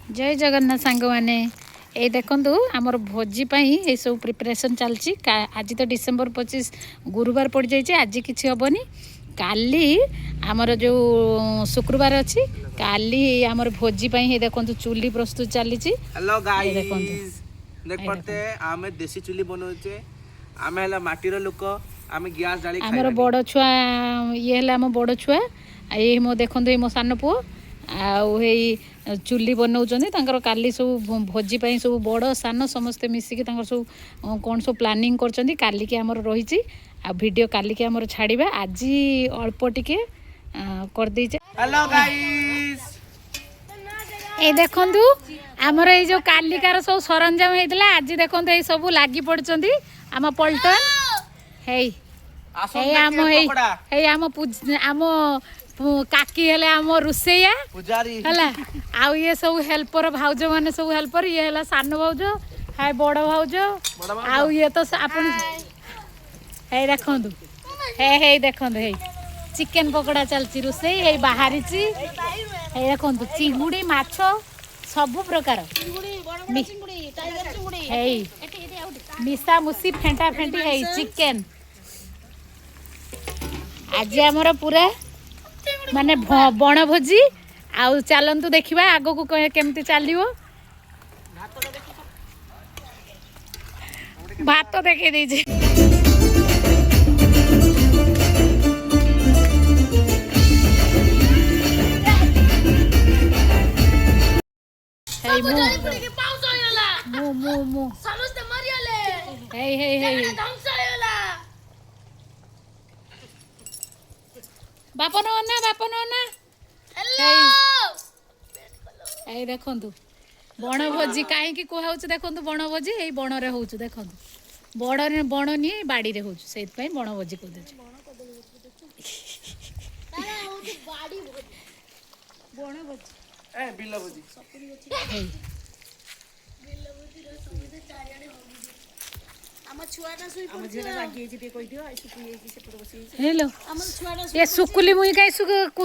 जय जगन्नाथ सांग मैंने ये देखु आमर भोजी ये सब प्रिपरेशन चलती। आज तो डिसेम्बर 25 गुरुवार पड़ जाए, आज किसी हेनी। काली आमर जो शुक्रवार अच्छी काली आमर भोजी ये देखो चूली प्रस्तुत चली। हेलो गाइस देख पड़ते आमे देसी चूली बनाउचे। आमे हला माटीर लोक, आमे गैस डाली खाइ। आमर बड़ छुआ ये हला आम बड़ छुआ ये मो देखो ये मो सान पुओ आई चूली बनाऊँ। काली सब भोजी सब बड़ सान समस्ते मिसिकी सब कौन सब प्लानिंग कर काली की आमर रही आ वीडियो काली की आमर छाड़िबा। आज अल्प टिके कर देचे। हेलो गाइस ए देखंतु आमर ये जो कालिकार सब सरंजाम होइतला आज देखंतु ये सब लागी पड़चंदी आम पल्टन हेई हे आम हे आम आम काकी हेले आम रुसैया पुजारी हला आ ये सब हेल्पर भाउज माने सब हेल्पर ये हला सान भाउज हाय बड़ भाउज आ ये तो आपन हे देखंतु हे देखंतु हे चिकेन पकोड़ा चलची रुसै हे बाहरी ची हे देखंतु चिंगुड़ी माछ सब प्रकार हे मिसा मुसी फेंटा फेंटी हे चिकेन आज हमर पूरा माने बण भोजी आउ चलतु देखा आग को केमती चलो भात देखे दीजिए। बापन देखु बण भोजी कहीं कहूँ देखु बण भोजी यही बण रे हूँ देखु बण नहीं बाड़ी रे हूँ से बण भोजी कह हेलो ये सुकुली मुई कहीं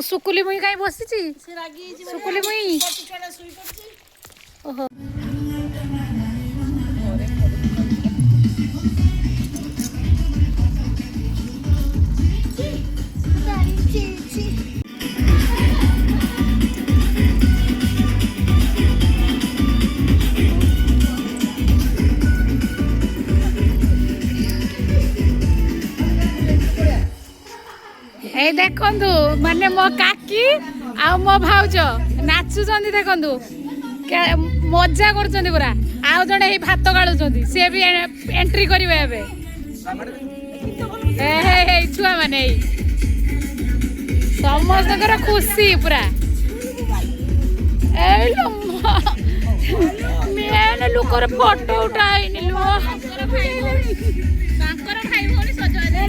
सुकुली मुई कहीं बसी सुकुली मुई ओहो ए देखंतु माने मो काकी आ मो भाउज नाचुचंदी देखंतु मजा करचंदी पूरा आ जणे हे भात गाळुचंदी से भी एंट्री करिवे एबे हे हे हे छुआ माने समस्त कर खुशी पूरा ए लो मेन लोकर फोटो उठाई निलो सांकर भाई भोली सजा दे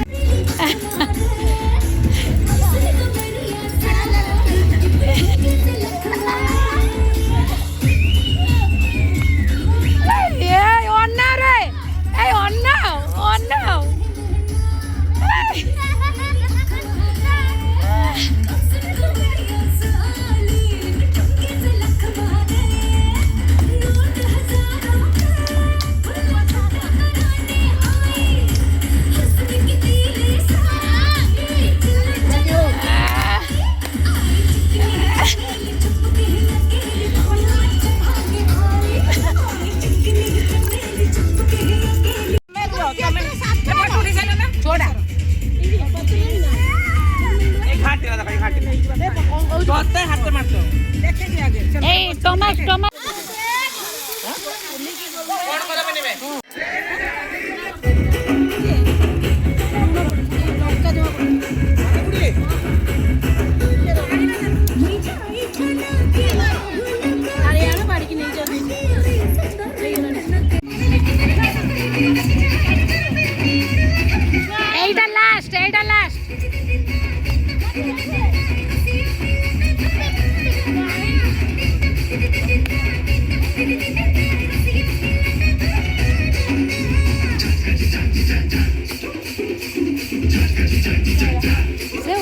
से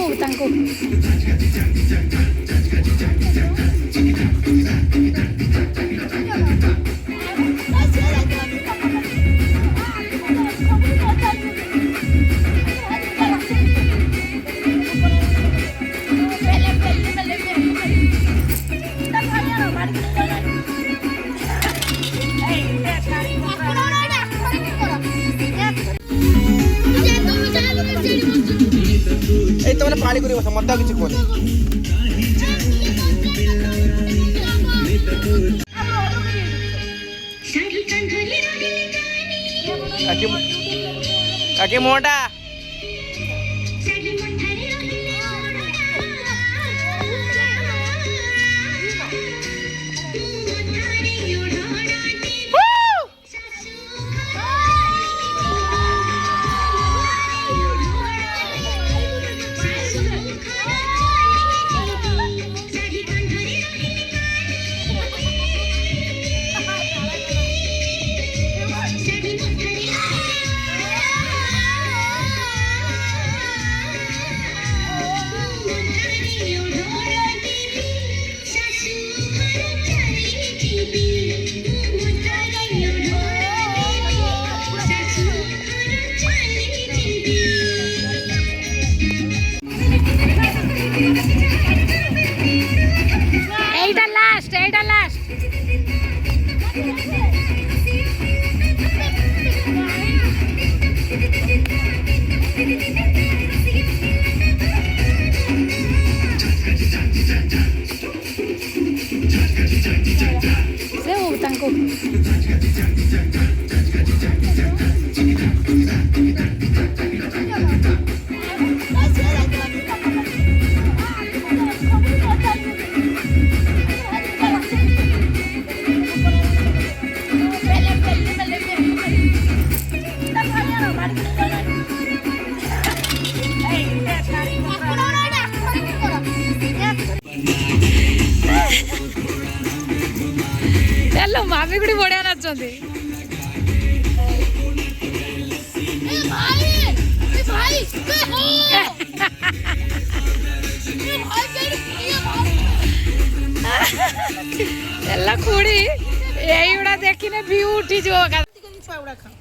ମାନେ ପାଳି କରି ବସ ମତେ ଆଉ କିଛି କୁହନି। କାକି ମୋଟା এইটা লাস্ট, এইটা লাস্ট। ସେ ତାଙ୍କୁ ଚାଲ ମାମି ଗୁଡି ବଢିଆ ନାଚନ୍ତି। ଚାଲ ଖୁଡି ଏଇଗୁଡା ଦେଖିନେ ଭିଉ ଉଠିଯିବ। ଛୁଆ ଗୁଡା ଖାଅ।